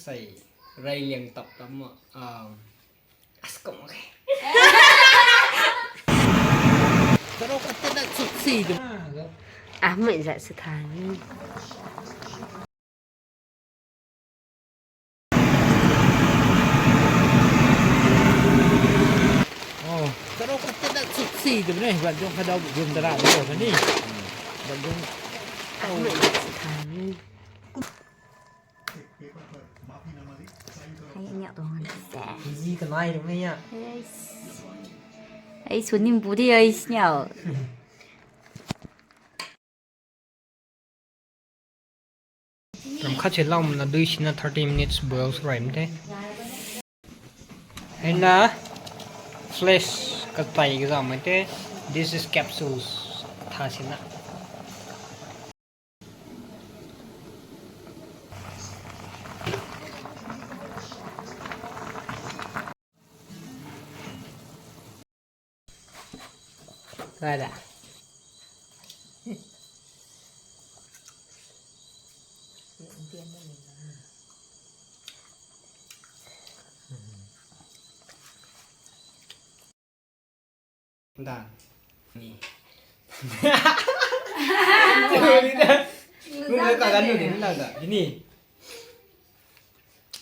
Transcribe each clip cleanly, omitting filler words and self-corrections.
xài ray liền tập lắm ạ. Ascom ok. Ám mệnh dạ sự tháng. Cái đó có đã sụt xì từ này bạn trong khai đâu bị dùng ra rồi cái đi bạn dùng Ám mệnh dạ sự tháng. Hay nhạo đồ ngon sẽ. Gì cái này đúng không nhá? Ấy 손님 무리 여이시냐? Làm khá chế lòng là đuôi xin là 30 minutes boils right thế. And flesh cái tay cái dòng thế. This is capsules. Thà xin ạ. Rồi đã. Dah. Ni. Mungkin kagak dulu ni dah. Ini.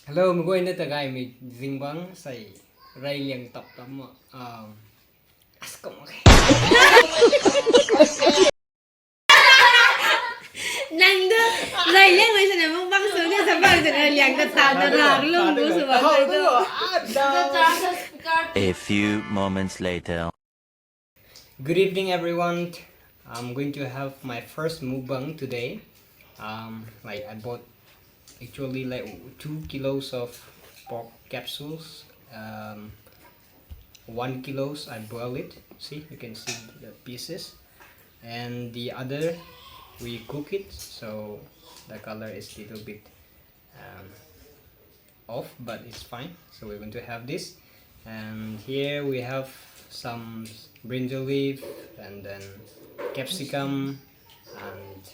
Hello, mungkin ini tergai mi Zeliangrong sai ray liang top lắm ạ. Ascom ok. Nang đó, lại lên với cái này mong băng xuống cho sắp băng rồi liang cái tao nó rạc luôn bố sửa băng rồi. A few moments later. Good evening, everyone. I'm going to have my first mukbang today. Like I bought actually like 2 kilos of pork capsules. 1 kilos I boil it. See, you can see the pieces, and the other we cook it, so the color is a little bit off, but it's fine. So we're going to have this, and here we have some brinjal leaf, and then capsicum and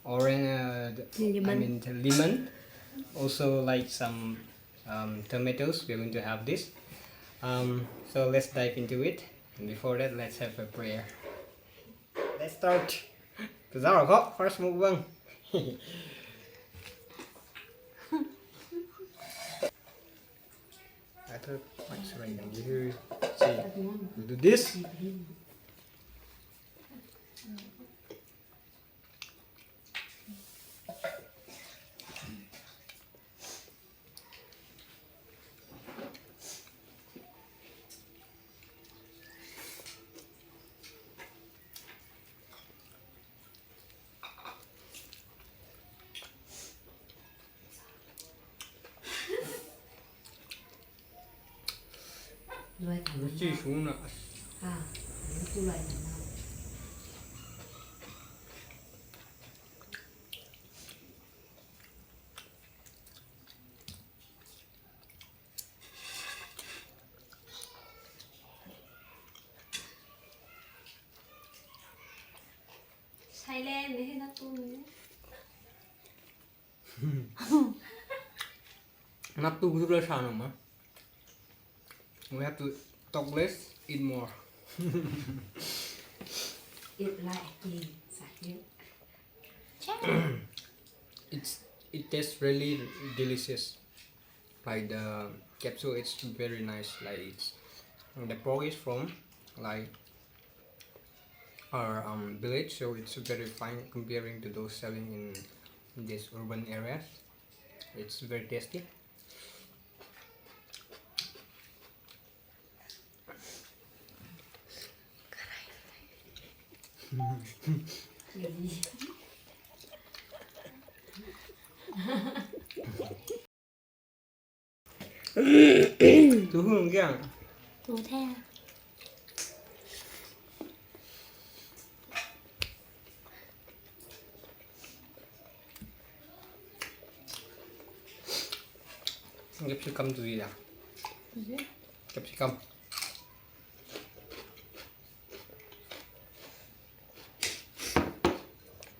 orange. Lemon. Also like some tomatoes. We're going to have this. So let's dive into it. And before that, let's have a prayer. Let's start. Từ giờ có first mukbang. I thought what's raining here. See, we do this. Nó chui xuống nữa. À, nó chui lại nào. Thailand để nó tuôn. Not too good sao nữa mà. We have to talk less, eat more. Eat lại thì sạch nhiều. It tastes really delicious. Like the capsule, it's very nice. Like it's the pork is from like our village, so it's very fine comparing to those selling in these urban areas. It's very tasty. Chú Hương kìa. Chú theo. Capsicum tu gì à? Capsicum.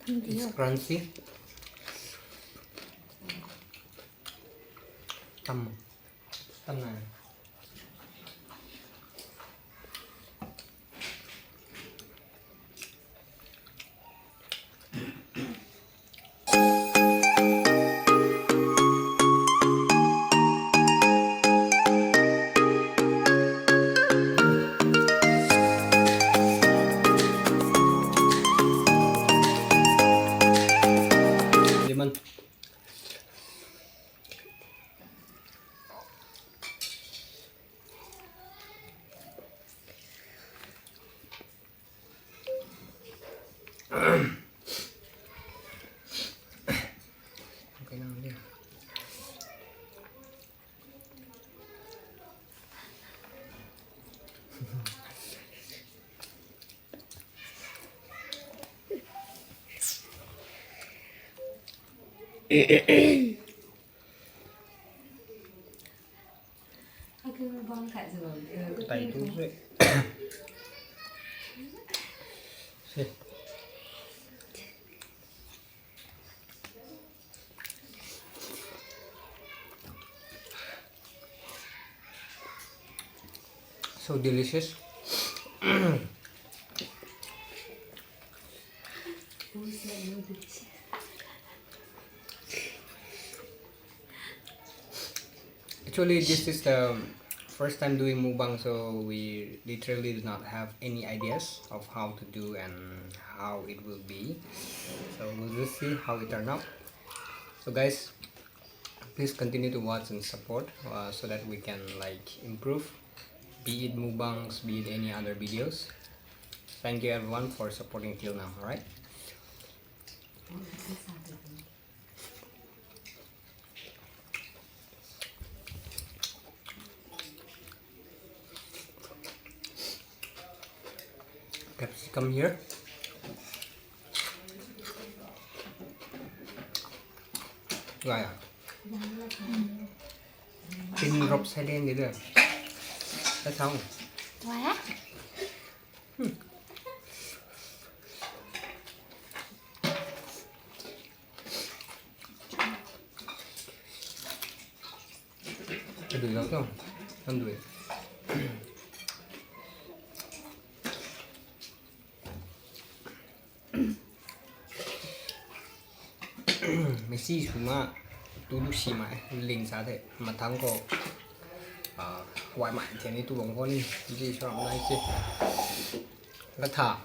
It's crunchy. Tăm Tăm này Lemon. Okay lang din. Tay tôi rồi. So delicious. Actually, this is the first time doing mukbang, so we literally do not have any ideas of how to do and how it will be. So we'll just see how it turn out. So guys, please continue to watch and support so that we can like improve, be it mukbangs, be it any other videos. Thank you everyone for supporting till now. All right. Capsicum here. Rồi à? Tin rộp xe đen vậy được. Đã xong. Quá. Cái đùi lắm không? Con đùi. Messi cuma dulu sih mah link sate matang kok ngoại mạnh thì này tôi bóng con đi gì cho hôm nay chứ nó thả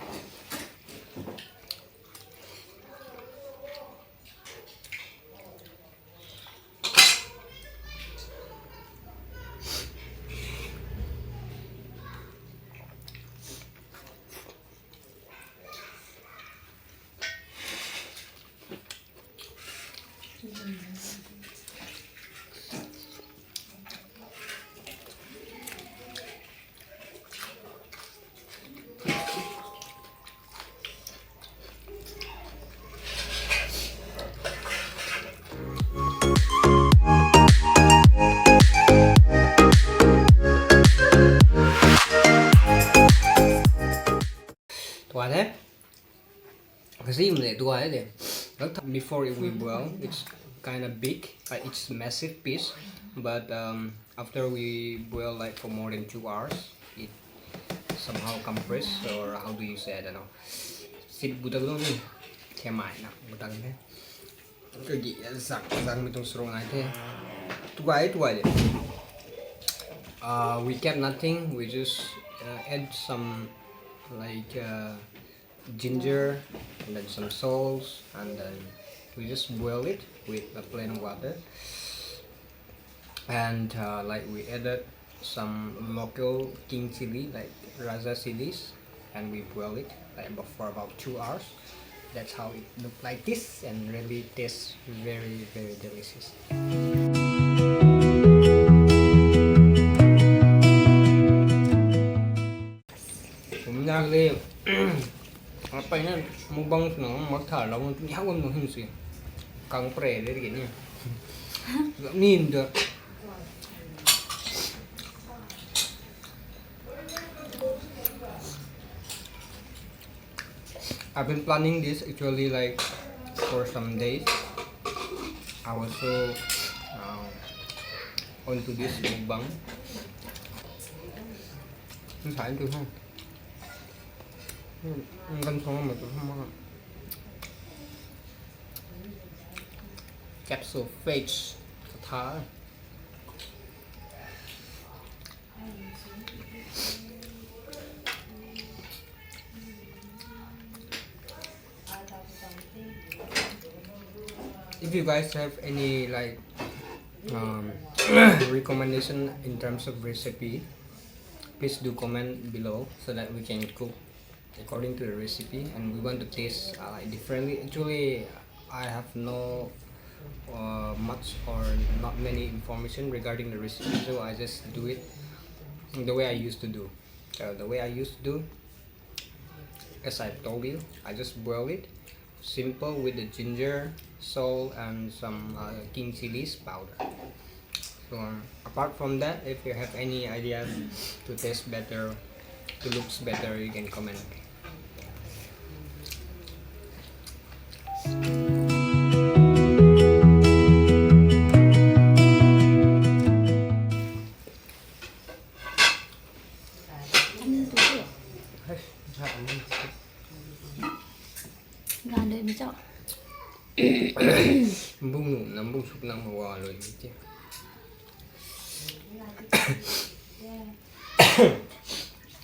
tua thế cái gì mà để tua thế để before it we boil it's kind of big like it's massive piece but after we boil like for more than 2 hours it somehow compress or how do you say I don't know Simbutluang nih kayak main nah butang thế cái gì răng mình tung srong này thế tua aja we kept nothing we just add some like ginger and then some salt and then we just boil it with a plain water and like we added some local king chili like raza chilies and we boil it like for about 2 hours. That's how it looked like this and really tastes very very delicious. Nagli apa ini mukbang senang mak thar lawan tu nyawa mau hinsi kang pre dari gini nggak ninda I've been planning this actually like for some days. I was so onto this mukbang. Không phải được không? Canh xong mà tôi không ăn. Capsule face Thái. If you guys have any like recommendation in terms of recipe, please do comment below so that we can cook according to the recipe, and we want to taste like differently. Actually, I have no much or not many information regarding the recipe, so I just do it the way I used to do. The way I used to do, as I told you, I just boil it simple with the ginger, salt, and some king chilies powder. So apart from that, if you have any ideas to taste better, to looks better, you can comment. Gà đời mới chọn. Bung nụ nắm bung sụp nắm hòa rồi chứ.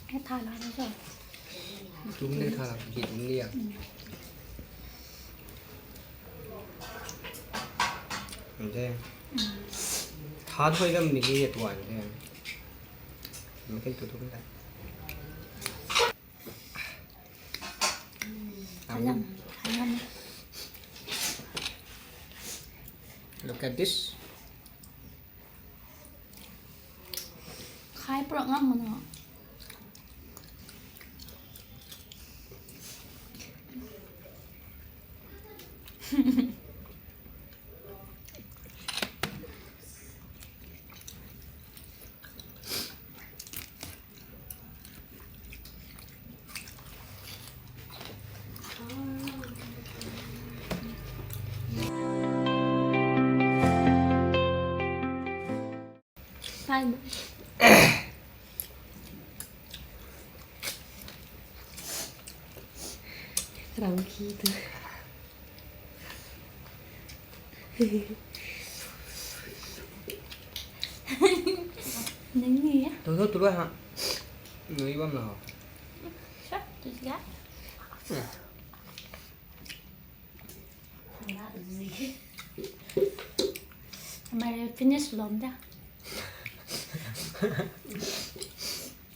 Hết thà là nó rồi. Chúng nên thà thịt đi à. Thế. Thà thôi là mình cái tuần thế. Mình cái tụi chúng ta. Look at this. Khai bro ngâm mà nó. Khai rau khí từ nướng gì á? Tôi hả? Người băm nào? Chắc tôi gắt. Mày finish lắm đó.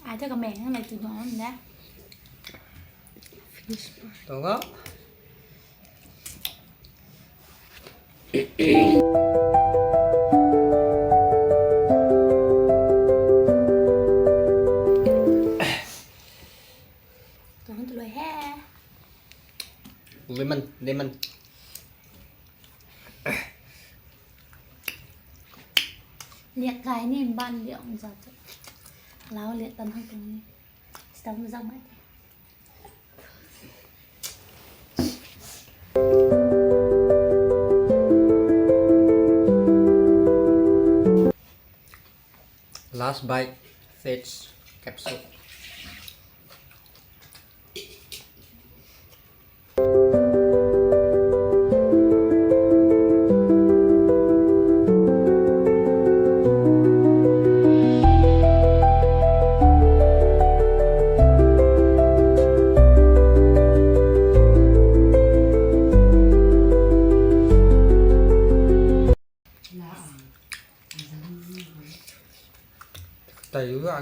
Ai cho comment cái này tụi nó mình đã. Tốt đó. Còn tụi ha. Lemon. Liệt cái này ban liệu giật. Lão liệt tầm hơn cùng sống ra mãi. Last bite, fish capsule.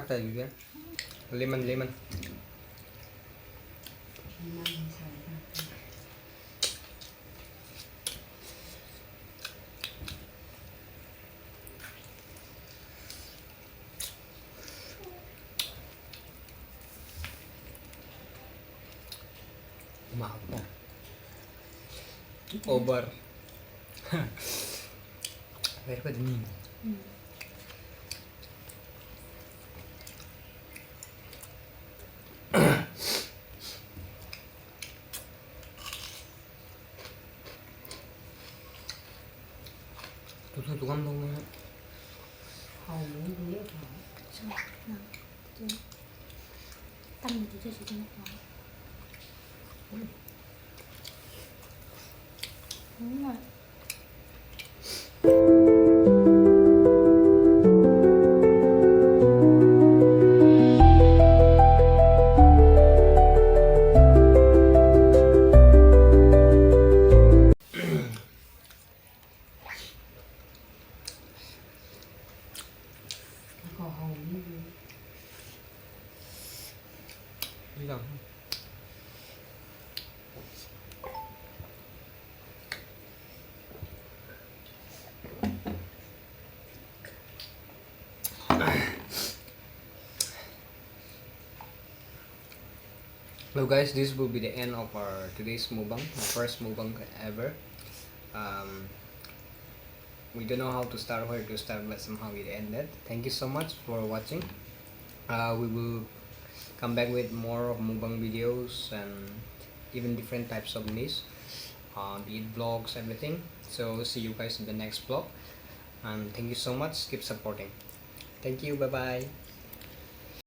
Tay juga. Lemon. Maaf. Over. Very bad nih. Tôi ăn luôn á. hầu muốn đuối ở đó. Sao? Nào, chứ. Tâm thì cho chị trên đó. Đúng rồi. Kho hầu muốn đuối. Đi đâu? Well guys, this will be the end of our today's mukbang, the first mukbang ever. We don't know how to start, where to start, but somehow it ended. Thank you so much for watching. We will come back with more of mukbang videos and even different types of niche, be it vlogs, everything. So see you guys in the next vlog, and thank you so much. Keep supporting. Thank you. Bye bye.